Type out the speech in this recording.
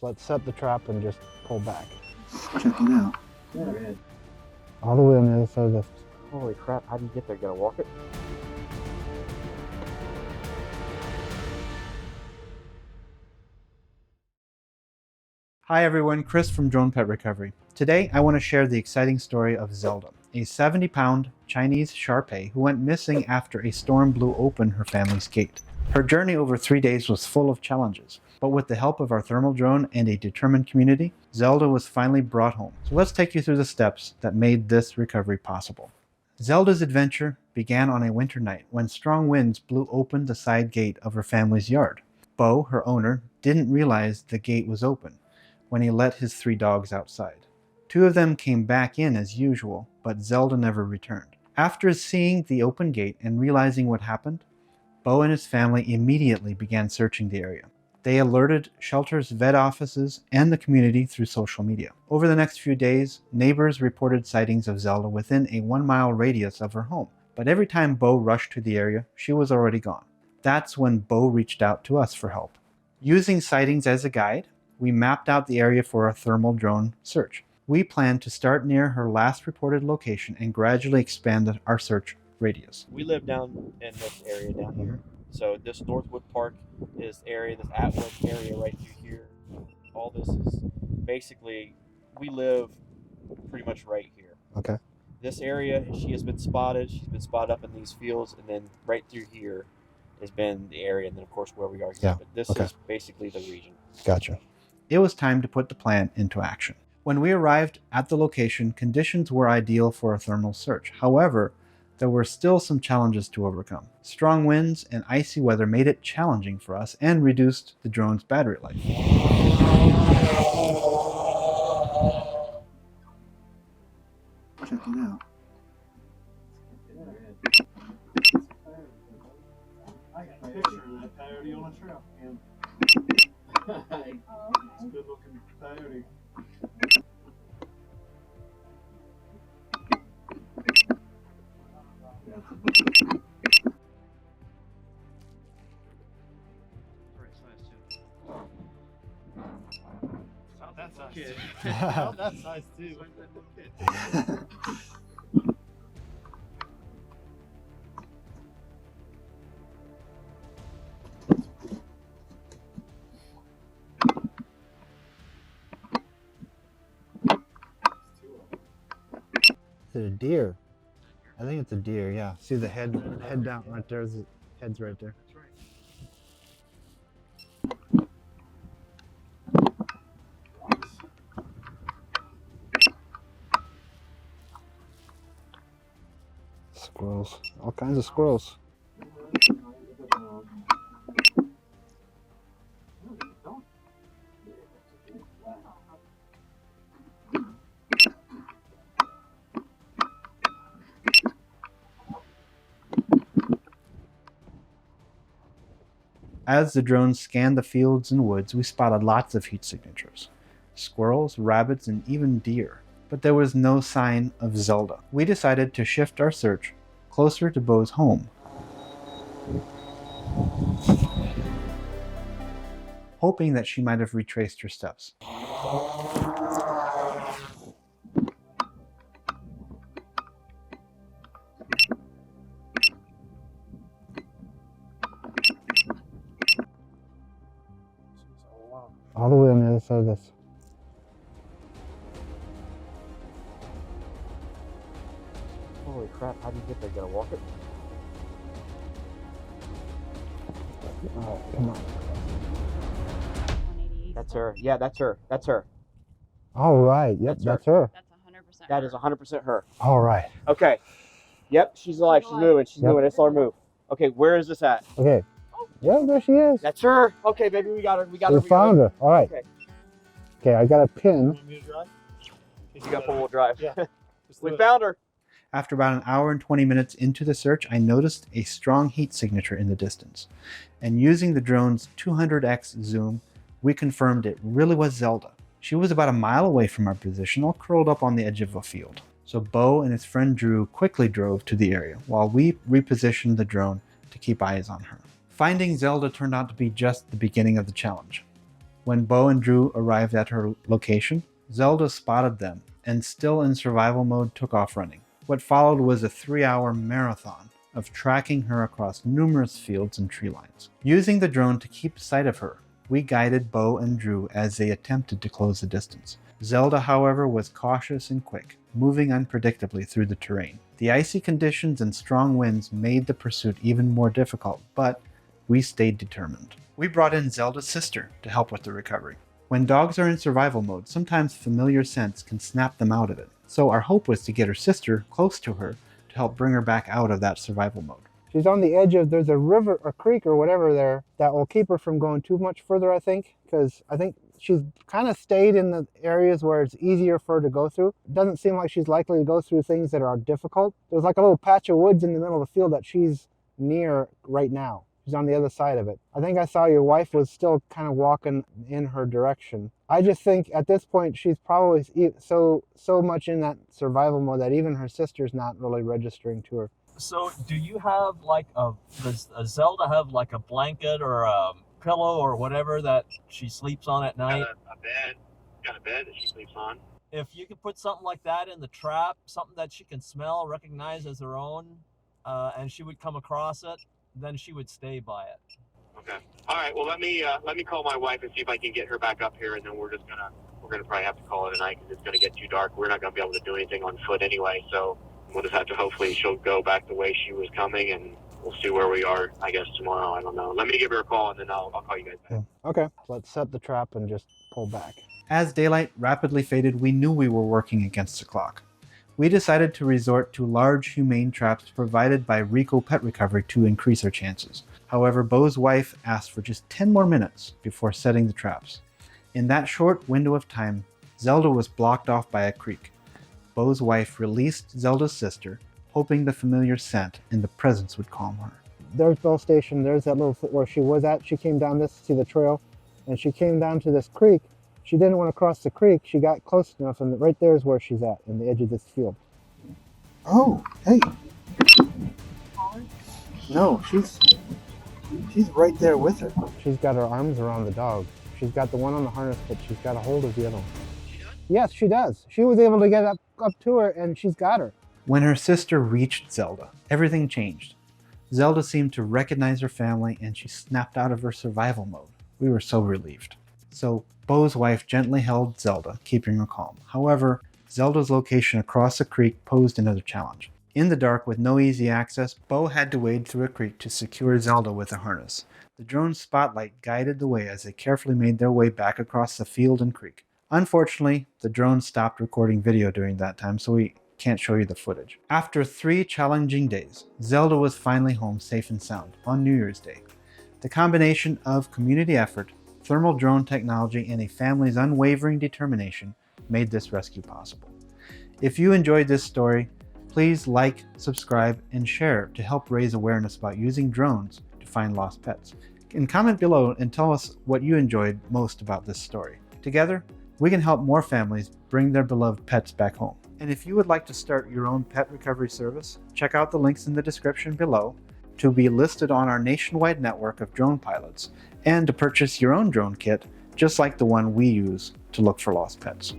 Let's set the trap and just pull back. Check it out. All the way on the other side of the... Holy crap, how do you get there? Gotta walk it? Hi everyone, Chris from Drone Pet Recovery. Today I want to share the exciting story of Zelda, a 70-pound Chinese Shar-Pei who went missing after a storm blew open her family's gate. Her journey over 3 days was full of challenges, but with the help of our thermal drone and a determined community, Zelda was finally brought home. So let's take you through the steps that made this recovery possible. Zelda's adventure began on a winter night when strong winds blew open the side gate of her family's yard. Bo, her owner, didn't realize the gate was open when he let his 3 dogs outside. 2 of them came back in as usual, but Zelda never returned. After seeing the open gate and realizing what happened, Bo and his family immediately began searching the area. They alerted shelters, vet offices, and the community through social media. Over the next few days, neighbors reported sightings of Zelda within a 1-mile radius of her home. But every time Bo rushed to the area, she was already gone. That's when Bo reached out to us for help. Using sightings as a guide, we mapped out the area for a thermal drone search. We plan to start near her last reported location and gradually expand our search radius. We live down in this area down here. So this Northwood Park is the area, this Atwood area right through here. All this is basically, we live pretty much right here. Okay. This area, she has been spotted. She's been spotted up in these fields, and then right through here has been the area, and then of course where we are here. Yeah. But this Okay. is basically the region. Gotcha. It was time to put the plan into action. When we arrived at the location, conditions were ideal for a thermal search. However, there were still some challenges to overcome. Strong winds and icy weather made it challenging for us and reduced the drone's battery life. Check it out. I got a picture of that coyote on a trail cam. It's a good looking coyote. Not that size too. Not that size too. Is it a deer? I think it's a deer, yeah. See the head down right there? The head's right there. That's right. Squirrels. All kinds of squirrels. As the drone scanned the fields and woods, we spotted lots of heat signatures. Squirrels, rabbits, and even deer. But there was no sign of Zelda. We decided to shift our search closer to Bo's home, hoping that she might have retraced her steps. All the way on the other side of this. Holy crap, how do you get there? Gotta walk it? All right, come on. 188. That's her. Yeah, that's her. That's her. All right. Yep, That's her. that's her. That's 100%. That is 100% her. All right. Okay. Yep, she's alive. She's moving. She's Yep. moving. It's our move. Okay, where is this at? Okay. Yeah, there she is. That's her. Okay, baby, we got her. We got her. We found her. All right. Okay. Okay, I got a You pin. want me to drive? You got 4-wheel drive. Yeah. Just We do it. found her. After about an hour and 20 minutes into the search, I noticed a strong heat signature in the distance. And using the drone's 200x zoom, we confirmed it really was Zelda. She was about a mile away from our position, all curled up on the edge of a field. So Bo and his friend Drew quickly drove to the area, while we repositioned the drone to keep eyes on her. Finding Zelda turned out to be just the beginning of the challenge. When Bo and Drew arrived at her location, Zelda spotted them and, still in survival mode, took off running. What followed was a 3-hour marathon of tracking her across numerous fields and tree lines. Using the drone to keep sight of her, we guided Bo and Drew as they attempted to close the distance. Zelda, however, was cautious and quick, moving unpredictably through the terrain. The icy conditions and strong winds made the pursuit even more difficult, but we stayed determined. We brought in Zelda's sister to help with the recovery. When dogs are in survival mode, sometimes familiar scents can snap them out of it, so our hope was to get her sister close to her to help bring her back out of that survival mode. She's on the edge of, there's a river or creek or whatever there that will keep her from going too much further, I think, because I think she's kind of stayed in the areas where it's easier for her to go through. It doesn't seem like she's likely to go through things that are difficult. There's like a little patch of woods in the middle of the field that she's near right now. She's on the other side of it. I think I saw your wife was still kind of walking in her direction. I just think at this point she's probably so much in that survival mode that even her sister's not really registering to her. So do you have like does Zelda have like a blanket or a pillow or whatever that she sleeps on at night? Got a bed that she sleeps on. If you could put something like that in the trap, something that she can smell, recognize as her own, and she would come across it, then she would stay by it. Okay. All right. Well, let me call my wife and see if I can get her back up here, and then we're gonna probably have to call it a night because it's gonna get too dark. We're not gonna be able to do anything on foot anyway, so we'll just have to, hopefully she'll go back the way she was coming, and we'll see where we are, I guess, tomorrow. I don't know. Let me give her a call, and then I'll call you guys back. Okay, let's set the trap and just pull back. As daylight rapidly faded, we knew we were working against the clock. We decided to resort to large humane traps provided by Rico Pet Recovery to increase our chances. However, Bo's wife asked for just 10 more minutes before setting the traps. In that short window of time, Zelda was blocked off by a creek. Bo's wife released Zelda's sister, hoping the familiar scent and the presence would calm her. There's Bell Station, there's that little where she was at. She came down this to see the trail, and she came down to this creek. She didn't want to cross the creek. She got close enough, and right there is where she's at, in the edge of this field. Oh, hey. No, she's right there with her. She's got her arms around the dog. She's got the one on the harness, but she's got a hold of the other one. Yes, she does. She was able to get up to her, and she's got her. When her sister reached Zelda, everything changed. Zelda seemed to recognize her family, and she snapped out of her survival mode. We were so relieved. So Bo's wife gently held Zelda, keeping her calm. However, Zelda's location across the creek posed another challenge. In the dark with no easy access, Bo had to wade through a creek to secure Zelda with a harness. The drone's spotlight guided the way as they carefully made their way back across the field and creek. Unfortunately, the drone stopped recording video during that time, so we can't show you the footage. After 3 challenging days, Zelda was finally home safe and sound on New Year's Day. The combination of community effort, thermal drone technology, and a family's unwavering determination made this rescue possible. If you enjoyed this story, please like, subscribe, and share to help raise awareness about using drones to find lost pets. And comment below and tell us what you enjoyed most about this story. Together, we can help more families bring their beloved pets back home. And if you would like to start your own pet recovery service, check out the links in the description below to be listed on our nationwide network of drone pilots and to purchase your own drone kit, just like the one we use to look for lost pets.